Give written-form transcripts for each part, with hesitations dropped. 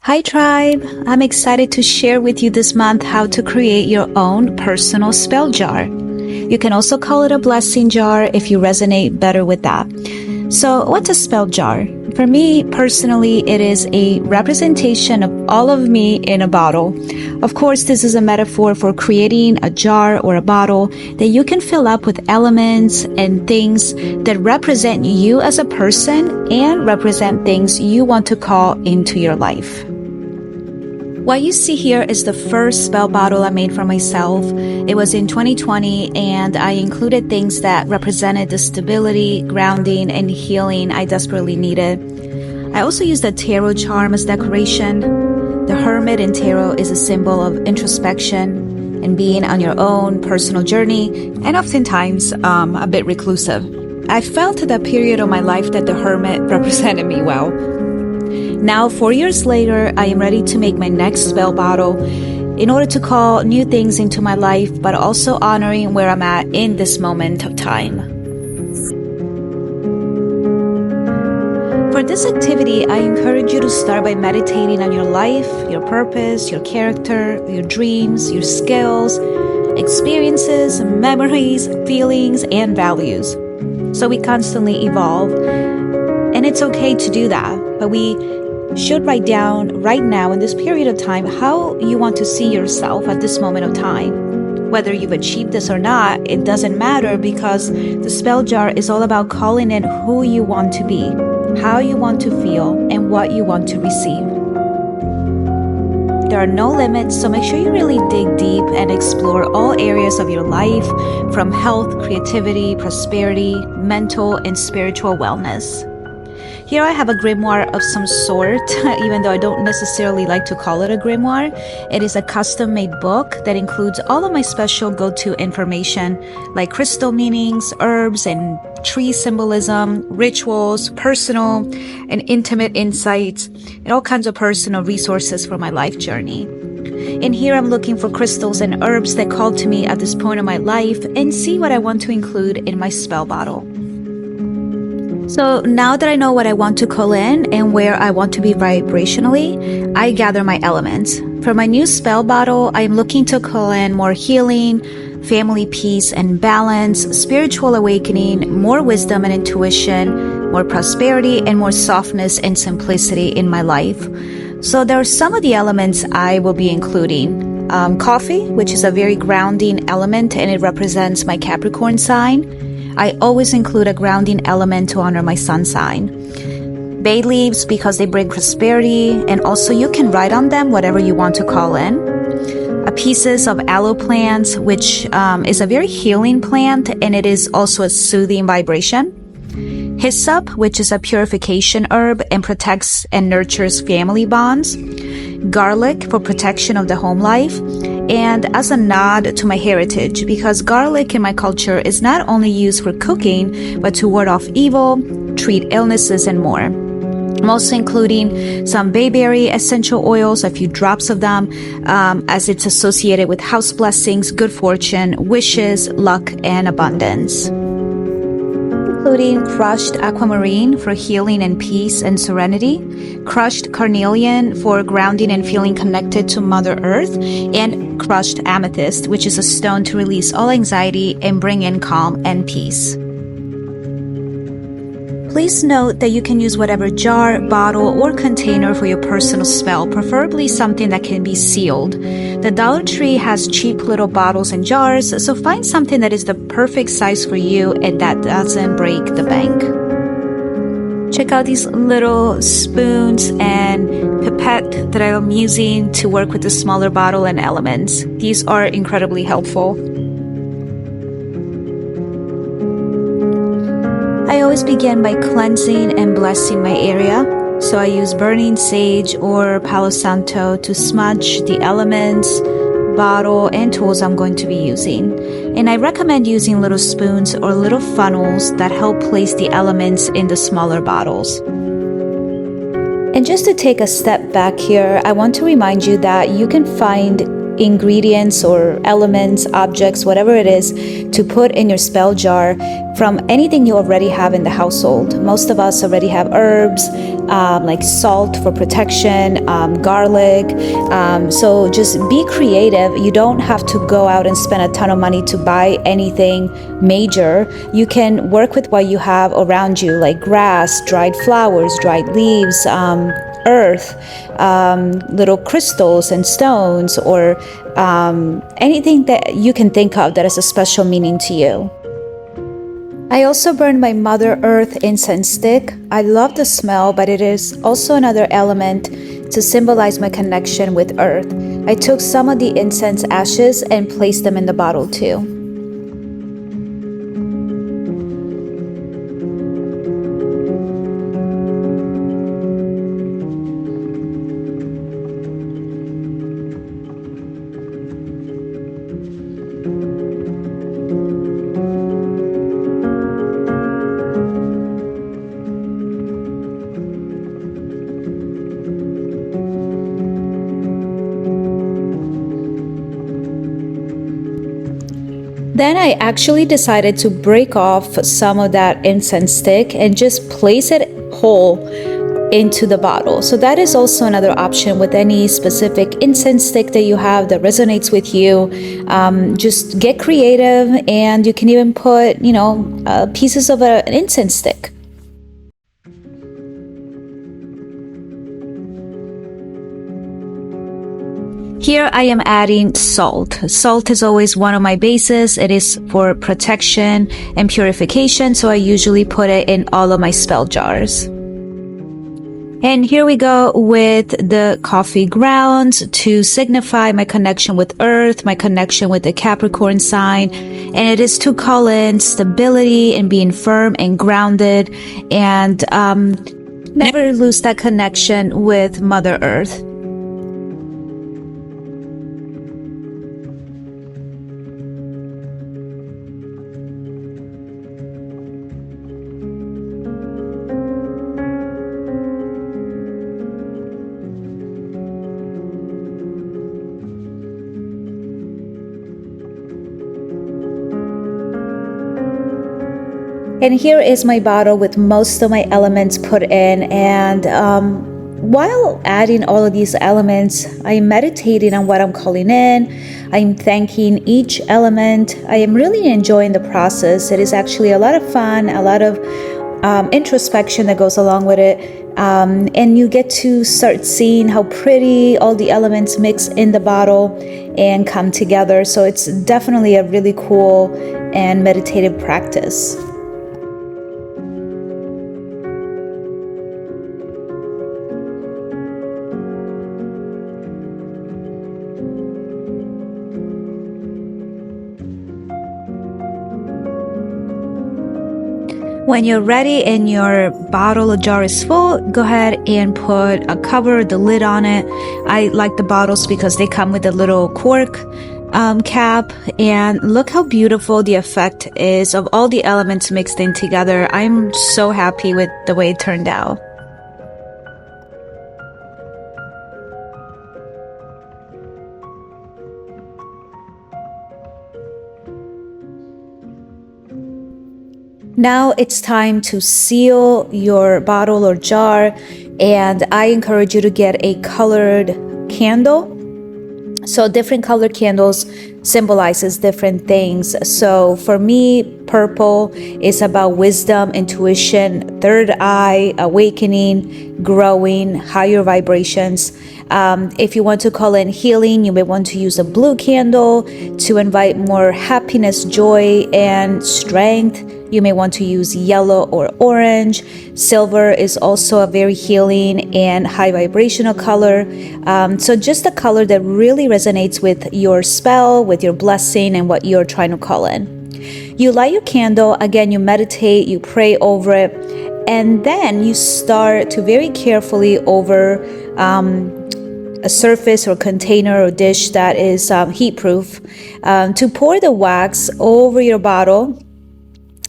Hi tribe! I'm excited to share with you this month how to create your own personal spell jar. You can also call it a blessing jar if you resonate better with that. So what's a spell jar? For me personally, it is a representation of all of me in a bottle. Of course, this is a metaphor for creating a jar or a bottle that you can fill up with elements and things that represent you as a person and represent things you want to call into your life. What you see here is the first spell bottle I made for myself. It was in 2020 and I included things that represented the stability, grounding, and healing I desperately needed. I also used a tarot charm as decoration. The hermit in tarot is a symbol of introspection and being on your own personal journey, and oftentimes a bit reclusive. I felt at that period of my life that the hermit represented me well. Now, 4 years later, I am ready to make my next spell bottle in order to call new things into my life, but also honoring where I'm at in this moment of time. For this activity, I encourage you to start by meditating on your life, your purpose, your character, your dreams, your skills, experiences, memories, feelings, and values. So we constantly evolve, and it's okay to do that, but we should write down right now in this period of time how you want to see yourself at this moment of time. Whether you've achieved this or not, it doesn't matter, because the spell jar is all about calling in who you want to be, how you want to feel, and what you want to receive. There are no limits, so make sure you really dig deep and explore all areas of your life, from health, creativity, prosperity, mental, and spiritual wellness. Here I have a grimoire of some sort, even though I don't necessarily like to call it a grimoire. It is a custom-made book that includes all of my special go-to information, like crystal meanings, herbs and tree symbolism, rituals, personal and intimate insights, and all kinds of personal resources for my life journey. In here, I'm looking for crystals and herbs that call to me at this point of my life and see what I want to include in my spell bottle. So now that I know what I want to call in and where I want to be vibrationally, I gather my elements. For my new spell bottle, I am looking to call in more healing, family peace and balance, spiritual awakening, more wisdom and intuition, more prosperity, and more softness and simplicity in my life. So there are some of the elements I will be including. Coffee, which is a very grounding element, and it represents my Capricorn sign. I always include a grounding element to honor my sun sign. Bay leaves, because they bring prosperity, and also you can write on them whatever you want to call in. Pieces of aloe plants, which is a very healing plant, and it is also a soothing vibration. Hyssop, which is a purification herb and protects and nurtures family bonds. Garlic for protection of the home life, and as a nod to my heritage, because garlic in my culture is not only used for cooking, but to ward off evil, treat illnesses, and more. I'm also including some bayberry essential oils, a few drops of them, as it's associated with house blessings, good fortune, wishes, luck, and abundance. Including crushed aquamarine for healing and peace and serenity, crushed carnelian for grounding and feeling connected to Mother Earth, and crushed amethyst, which is a stone to release all anxiety and bring in calm and peace. Please note that you can use whatever jar, bottle, or container for your personal spell, preferably something that can be sealed. The Dollar Tree has cheap little bottles and jars, so find something that is the perfect size for you and that doesn't break the bank. Check out these little spoons and pipette that I'm using to work with the smaller bottle and elements. These are incredibly helpful. I always begin by cleansing and blessing my area. So I use burning sage or Palo Santo to smudge the elements, bottle, and tools I'm going to be using. And I recommend using little spoons or little funnels that help place the elements in the smaller bottles. And just to take a step back here, I want to remind you that you can find ingredients or elements, objects, whatever it is, to put in your spell jar from anything you already have in the household. Most of us already have herbs, like salt for protection, garlic. So just be creative. You don't have to go out and spend a ton of money to buy anything major. You can work with what you have around you, like grass, dried flowers, dried leaves, earth, little crystals and stones, or anything that you can think of that has a special meaning to you. I also burned my Mother Earth incense stick. I love the smell, but it is also another element to symbolize my connection with Earth. I took some of the incense ashes and placed them in the bottle too. Then I actually decided to break off some of that incense stick and just place it whole into the bottle. So that is also another option with any specific incense stick that you have that resonates with you. Just get creative, and you can even put, pieces of an incense stick. Here I am adding salt. Salt is always one of my bases. It is for protection and purification, so I usually put it in all of my spell jars. And here we go with the coffee grounds to signify my connection with Earth, my connection with the Capricorn sign. And it is to call in stability and being firm and grounded, and never lose that connection with Mother Earth. And here is my bottle with most of my elements put in. And while adding all of these elements, I'm meditating on what I'm calling in. I'm thanking each element. I am really enjoying the process. It is actually a lot of fun, a lot of introspection that goes along with it. And you get to start seeing how pretty all the elements mix in the bottle and come together. So it's definitely a really cool and meditative practice. When you're ready and your bottle or jar is full, go ahead and put a cover, the lid on it. I like the bottles because they come with a little cork cap, and look how beautiful the effect is of all the elements mixed in together. I'm so happy with the way it turned out. Now it's time to seal your bottle or jar, and I encourage you to get a colored candle. So different colored candles symbolizes different things. So for me, purple is about wisdom, intuition, third eye, awakening, growing, higher vibrations. If you want to call in healing, you may want to use a blue candle to invite more happiness, joy, and strength. You may want to use yellow or orange. Silver is also a very healing and high vibrational color. So just a color that really resonates with your spell, with your blessing, and what you're trying to call in. You light your candle, again, you meditate, you pray over it, and then you start to very carefully over a surface or container or dish that is heat proof to pour the wax over your bottle.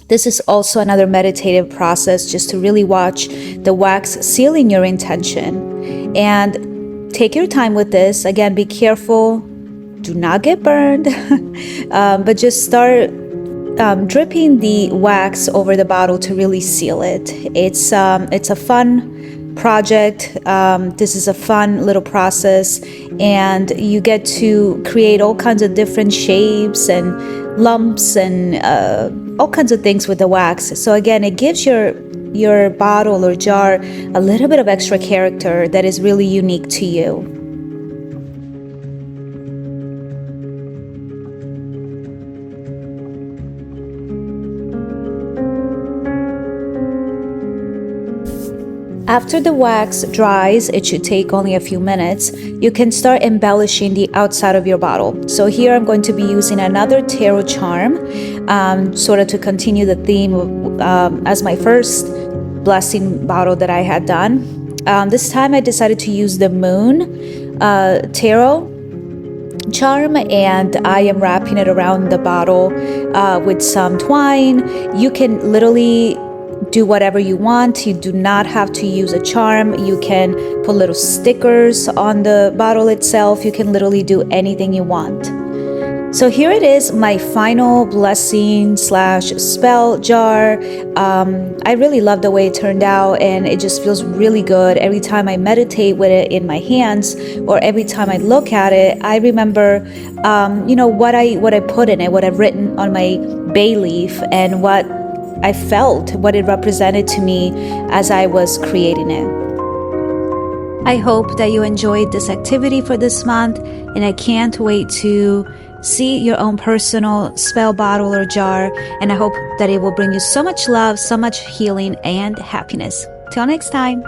This is also another meditative process, just to really watch the wax sealing your intention. And take your time with this. Again, be careful. Do not get burned. But just start dripping the wax over the bottle to really seal it. It's a fun project. This is a fun little process, and you get to create all kinds of different shapes and lumps and all kinds of things with the wax. So again, it gives your bottle or jar a little bit of extra character that is really unique to you. After the wax dries, it should take only a few minutes, you can start embellishing the outside of your bottle. So here I'm going to be using another tarot charm, sort of to continue the theme of, as my first blessing bottle that I had done. This time I decided to use the moon tarot charm, and I am wrapping it around the bottle with some twine. You can literally do whatever you want. You do not have to use a charm. You can put little stickers on the bottle itself. You can literally do anything you want. So here it is, my final blessing / spell jar. I really love the way it turned out, and it just feels really good. Every time I meditate with it in my hands, or every time I look at it, I remember, what I put in it, what I've written on my bay leaf, and what I felt, what it represented to me as I was creating it. I hope that you enjoyed this activity for this month, and I can't wait to see your own personal spell bottle or jar, and I hope that it will bring you so much love, so much healing and happiness. Till next time.